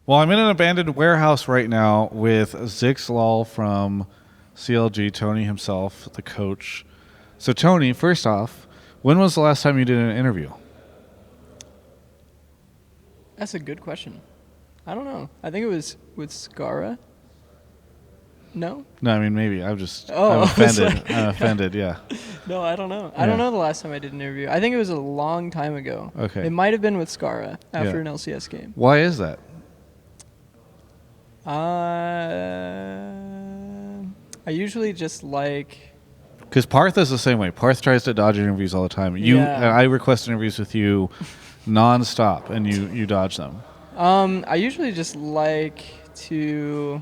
Well, I'm in an abandoned warehouse right now with Zikz from CLG, Tony himself, the coach. So, Tony, first off, when was the last time you did an interview? That's a good question. I don't know. I think it was with Skara. No? No, I mean, maybe. I'm Oh, offended. I'm offended, yeah. No, I don't know. Yeah. I don't know the last time I did an interview. I think it was a long time ago. Okay. It might have been with Skara after Yeah. an LCS game. Why is that? I usually just like... Because Parth is the same way. Parth tries to dodge interviews all the time. I request interviews with you nonstop, and you dodge them. I usually just like to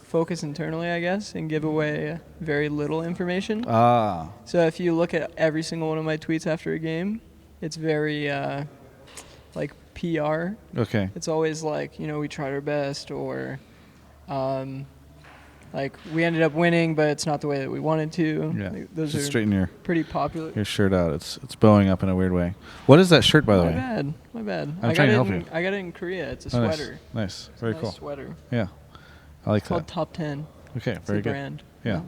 focus internally, I guess, and give away very little information. Ah. So if you look at every single one of my tweets after a game, it's very like PR. Okay. It's always like, we tried our best, or like we ended up winning, but it's not the way that we wanted to. Yeah. Like, those Just are straighten your pretty popular. shirt out. It's bowing up in a weird way. What is that shirt, by the way? My bad. I'm trying to help you. I got it in Korea. It's a Oh, nice. sweater. Nice. It's Very a nice cool. sweater. Yeah. I like It's called that. Top 10. Okay, It's very the good. brand. Yeah.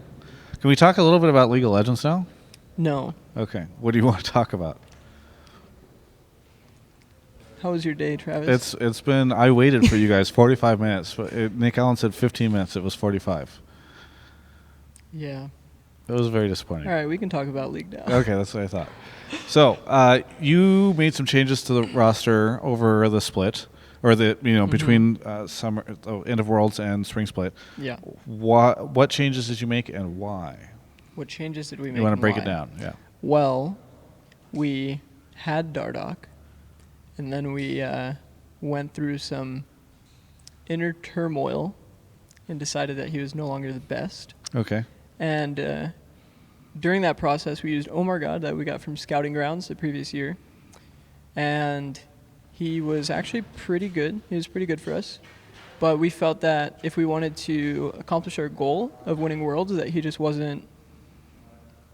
Can we talk a little bit about League of Legends now? No. Okay. What do you want to talk about? How was your day, Travis? It's been, I waited for you guys 45 minutes. Nick Allen said 15 minutes. It was 45. Yeah. It was very disappointing. All right, we can talk about League now. Okay, that's what I thought. So, you made some changes to the roster over the split, or between summer, end of Worlds and spring split. Yeah. What changes did you make and why? What changes did we make? You want to and break why? it down? Yeah. Well, we had Dardoch, and then we went through some inner turmoil and decided that he was no longer the best. Okay. And during that process, we used Omar God that we got from Scouting Grounds the previous year. And he was actually pretty good. He was pretty good for us. But we felt that if we wanted to accomplish our goal of winning Worlds, that he just wasn't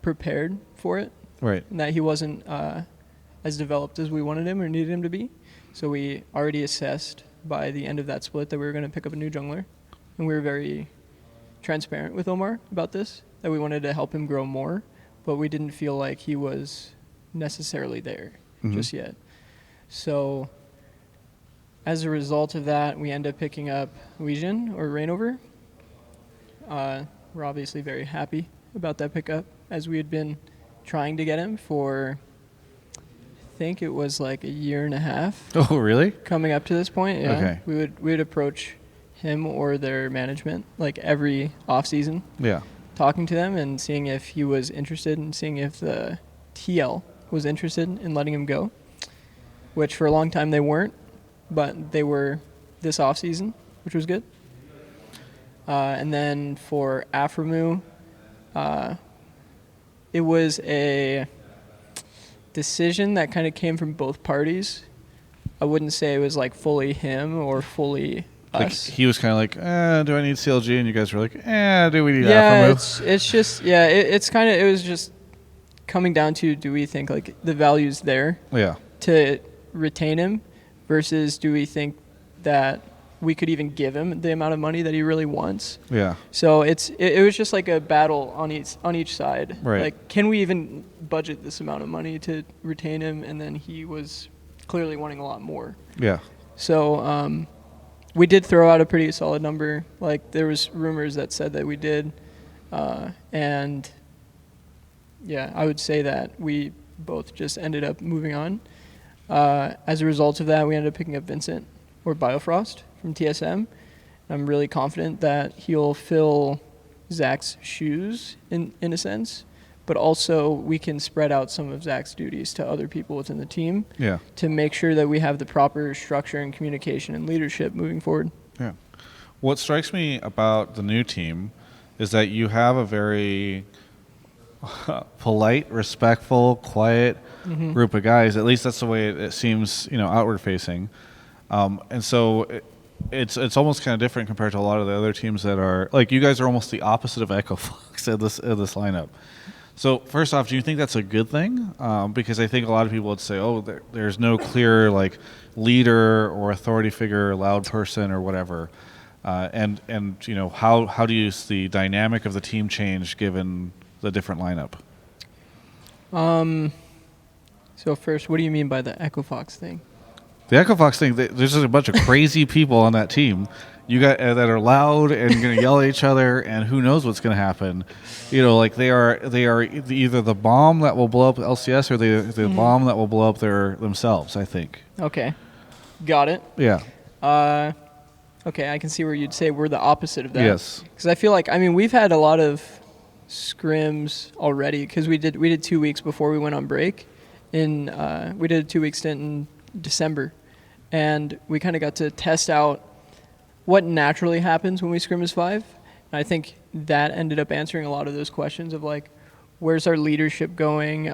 prepared for it. Right. And that he wasn't as developed as we wanted him or needed him to be. So we already assessed by the end of that split that we were going to pick up a new jungler. And we were very transparent with Omar about this, that we wanted to help him grow more, but we didn't feel like he was necessarily there just yet. So as a result of that, we ended up picking up Weijin or Reignover. We're obviously very happy about that pickup, as we had been trying to get him for, I think it was like a year and a half. Oh, really? Coming up to this point, yeah. Okay. We would approach him or their management like every off season, Yeah. talking to them and seeing if he was interested and seeing if the TL was interested in letting him go, which for a long time they weren't, but they were this off season, which was good. And then for Aphromoo, it was a decision that kind of came from both parties. I wouldn't say it was like fully him or fully Like us. he was kind of like, do I need CLG? And you guys were like, do we need Yeah, Aphromoo? it's just, yeah, it was just coming down to, do we think like the value's there Yeah. to retain him versus do we think that we could even give him the amount of money that he really wants? Yeah. So it was just like a battle on each side. Right. Like, can we even budget this amount of money to retain him? And then he was clearly wanting a lot more. Yeah. So we did throw out a pretty solid number. Like, there was rumors that said that we did. And yeah, I would say that we both just ended up moving on. As a result of that, we ended up picking up Vincent or Biofrost from TSM. I'm really confident that he'll fill Zach's shoes in a sense, but also we can spread out some of Zach's duties to other people within the team to make sure that we have the proper structure and communication and leadership moving forward. Yeah. What strikes me about the new team is that you have a very polite, respectful, quiet group of guys. At least that's the way it seems, outward facing. And so it's almost kind of different compared to a lot of the other teams that are like, you guys are almost the opposite of Echo Fox in this lineup. So first off, do you think that's a good thing? Because I think a lot of people would say, "Oh, there's no clear like leader or authority figure, loud person or whatever." And how do you see the dynamic of the team change given the different lineup? So first, what do you mean by the Echo Fox thing? The Echo Fox thing, there's just a bunch of crazy people on that team. You got that are loud and going to yell at each other, and who knows what's going to happen. Like they are either the bomb that will blow up LCS or the bomb that will blow up themselves, I think. Okay, got it. Yeah. Okay, I can see where you'd say we're the opposite of that. Yes. Because I feel like, we've had a lot of scrims already because we did 2 weeks before we went on break. We did a 2-week stint in December, and we kind of got to test out what naturally happens when we scrim as 5. And I think that ended up answering a lot of those questions of like, where's our leadership going?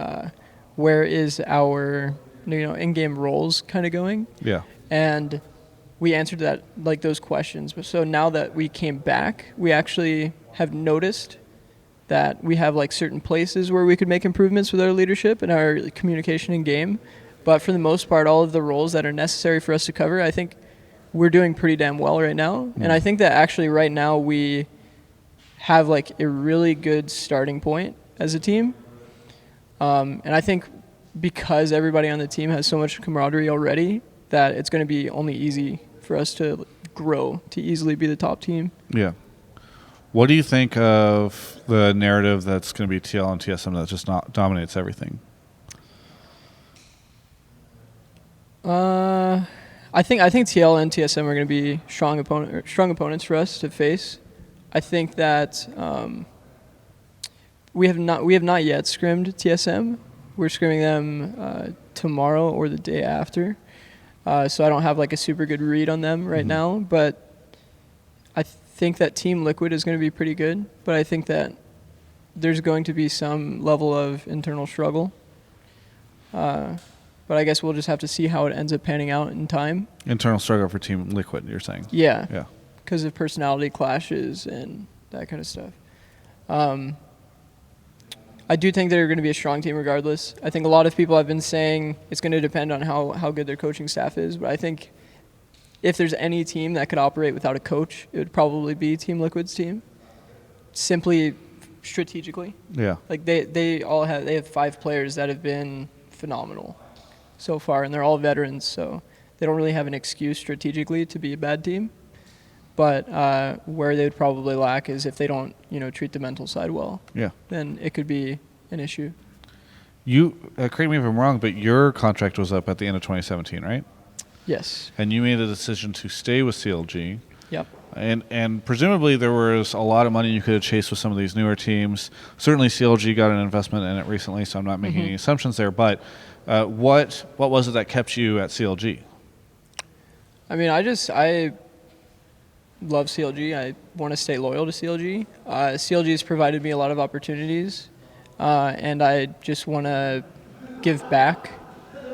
Where is our in-game roles kind of going? Yeah. And we answered that like those questions. So now that we came back, we actually have noticed that we have like certain places where we could make improvements with our leadership and our communication in game. But for the most part, all of the roles that are necessary for us to cover, I think we're doing pretty damn well right now. And I think that actually right now we have like a really good starting point as a team. And I think because everybody on the team has so much camaraderie already, that it's going to be only easy for us to grow to easily be the top team. Yeah. What do you think of the narrative that's going to be TL and TSM that just dominates everything? I think TL and TSM are going to be strong opponents for us to face. I think that we have not yet scrimmed TSM. We're scrimming them tomorrow or the day after. So I don't have like a super good read on them right now, but I think that Team Liquid is going to be pretty good, but I think that there's going to be some level of internal struggle. But I guess we'll just have to see how it ends up panning out in time. Internal struggle for Team Liquid, you're saying? Yeah. Yeah. Because of personality clashes and that kind of stuff. I do think they're going to be a strong team regardless. I think a lot of people have been saying it's going to depend on how good their coaching staff is, but I think if there's any team that could operate without a coach, it would probably be Team Liquid's team. Simply strategically. Yeah. Like they have 5 players that have been phenomenal so far, and they're all veterans, so they don't really have an excuse strategically to be a bad team. But where they would probably lack is if they don't, treat the mental side well. Yeah. Then it could be an issue. You correct me if I'm wrong, but your contract was up at the end of 2017, right? Yes. And you made a decision to stay with CLG. Yep. And presumably there was a lot of money you could have chased with some of these newer teams. Certainly CLG got an investment in it recently, so I'm not making any assumptions there. But what was it that kept you at CLG? I love CLG. I want to stay loyal to CLG. CLG has provided me a lot of opportunities, and I just want to give back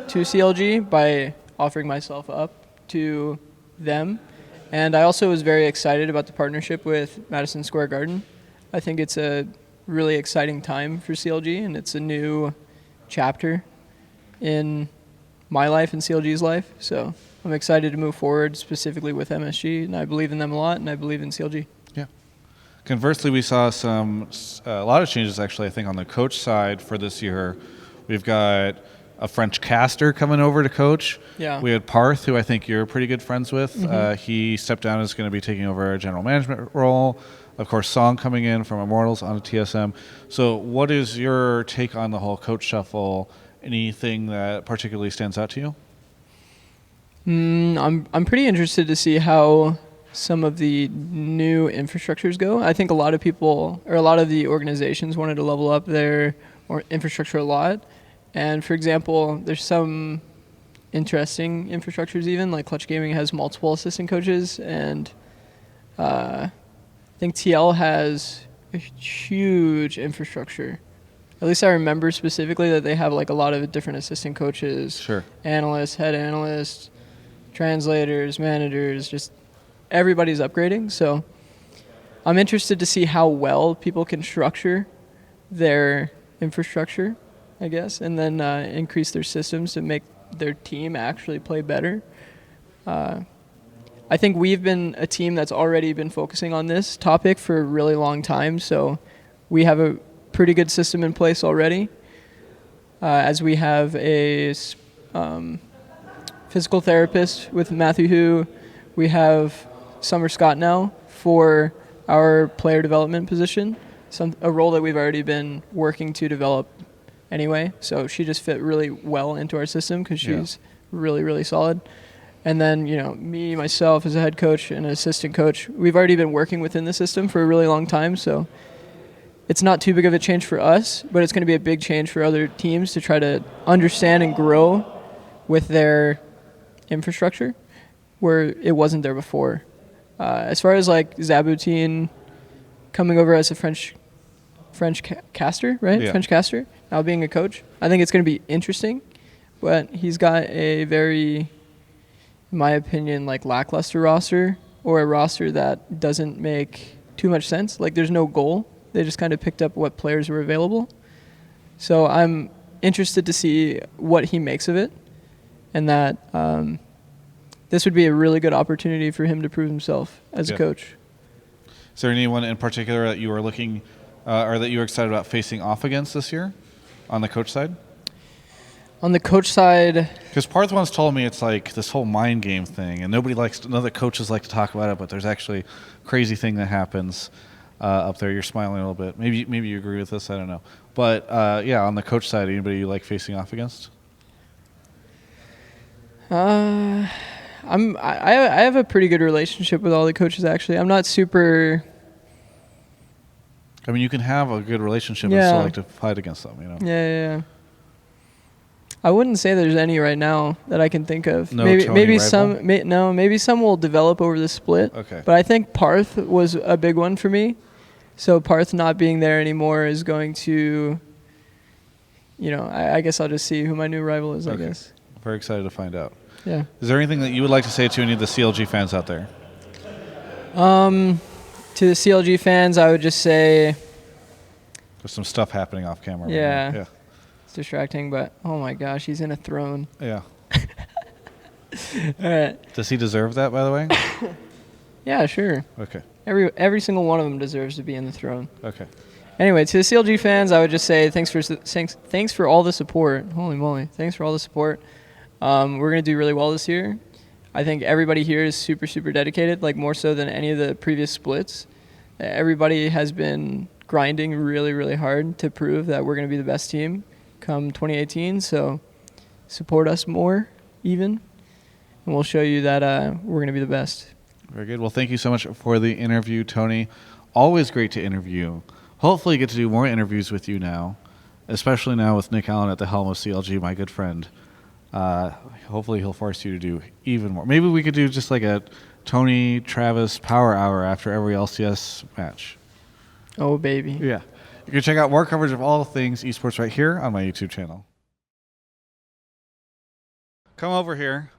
to CLG by offering myself up to them. And I also was very excited about the partnership with Madison Square Garden. I think it's a really exciting time for CLG, and it's a new chapter in my life and CLG's life. So I'm excited to move forward specifically with MSG, and I believe in them a lot, and I believe in CLG. Yeah. Conversely, we saw a lot of changes, actually, I think, on the coach side for this year. We've got a French caster coming over to coach. Yeah. We had Parth, who I think you're pretty good friends with. He stepped down and is going to be taking over a general management role. Of course, Song coming in from Immortals onto TSM. So what is your take on the whole coach shuffle? Anything that particularly stands out to you? I'm pretty interested to see how some of the new infrastructures go. I think a lot of people, or a lot of the organizations, wanted to level up their infrastructure a lot. And for example, there's some interesting infrastructures even, like Clutch Gaming has multiple assistant coaches, and I think TL has a huge infrastructure. At least I remember specifically that they have like a lot of different assistant coaches, sure, analysts, head analysts, translators, managers, just everybody's upgrading. So I'm interested to see how well people can structure their infrastructure, I guess, and then increase their systems to make their team actually play better. I think we've been a team that's already been focusing on this topic for a really long time, so we have a pretty good system in place already, as we have a physical therapist with Matthew Hu. We have Summer Scott now for our player development position, a role that we've already been working to develop anyway. So she just fit really well into our system because she's really, really solid. And then, me, myself as a head coach and an assistant coach, we've already been working within the system for a really long time. So it's not too big of a change for us, but it's going to be a big change for other teams to try to understand and grow with their infrastructure where it wasn't there before. As far as like Zabutin coming over as a French caster, right? Yeah. French caster, now being a coach, I think it's going to be interesting, but he's got a very, in my opinion, like lackluster roster, or a roster that doesn't make too much sense. Like there's no goal. They just kind of picked up what players were available. So I'm interested to see what he makes of it, and that this would be a really good opportunity for him to prove himself as a coach. Is there anyone in particular that you are looking or that you were excited about facing off against this year on the coach side? On the coach side, because Parth once told me it's like this whole mind game thing, and none of the coaches like to talk about it, but there's actually a crazy thing that happens up there. You're smiling a little bit. Maybe you agree with this. I don't know. But on the coach side, anybody you like facing off against? I have a pretty good relationship with all the coaches. Actually, I'm not super. I mean, you can have a good relationship and still like to fight against them. Yeah. I wouldn't say there's any right now that I can think of. No, maybe some. Maybe some will develop over the split. Okay. But I think Parth was a big one for me. So Parth not being there anymore is going to, I guess I'll just see who my new rival is. Okay. I guess. Very excited to find out. Yeah. Is there anything that you would like to say to any of the CLG fans out there? To the CLG fans, I would just say. There's some stuff happening off camera. Yeah. Yeah. It's distracting, but oh my gosh, he's in a throne. Yeah. All right. Does he deserve that, by the way? Yeah, sure. Okay. Every single one of them deserves to be in the throne. Okay. Anyway, to the CLG fans, I would just say thanks for all the support. Holy moly, thanks for all the support. We're gonna do really well this year. I think everybody here is super, super dedicated, like more so than any of the previous splits. Everybody has been grinding really, really hard to prove that we're gonna be the best team come 2018. So support us more, even, and we'll show you that we're gonna be the best. Very good. Well, thank you so much for the interview, Tony. Always great to interview. Hopefully get to do more interviews with you now, especially now with Nick Allen at the helm of CLG, my good friend. Hopefully he'll force you to do even more. Maybe we could do just like a Tony Travis power hour after every LCS match. Oh, baby. Yeah. You can check out more coverage of all things esports right here on my YouTube channel. Come over here.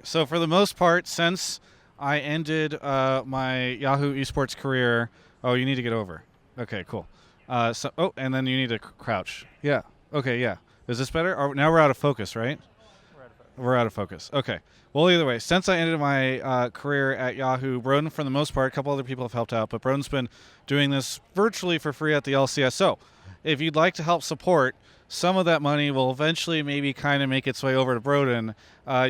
So for the most part, since I ended my Yahoo esports career, you need to get over. Okay, cool. And then you need to crouch. Yeah. Okay, yeah. Is this better? Now we're out of focus, right? We're out of focus. Okay. Well, either way, since I ended my career at Yahoo, Broden, for the most part, a couple other people have helped out, but Broden's been doing this virtually for free at the LCS. So if you'd like to help support, some of that money will eventually maybe kind of make its way over to Broden.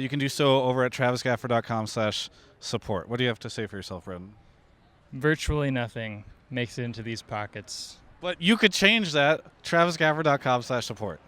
You can do so over at travisgafford.com/support. What do you have to say for yourself, Broden? Virtually nothing makes it into these pockets. But you could change that, travisgafford.com/support.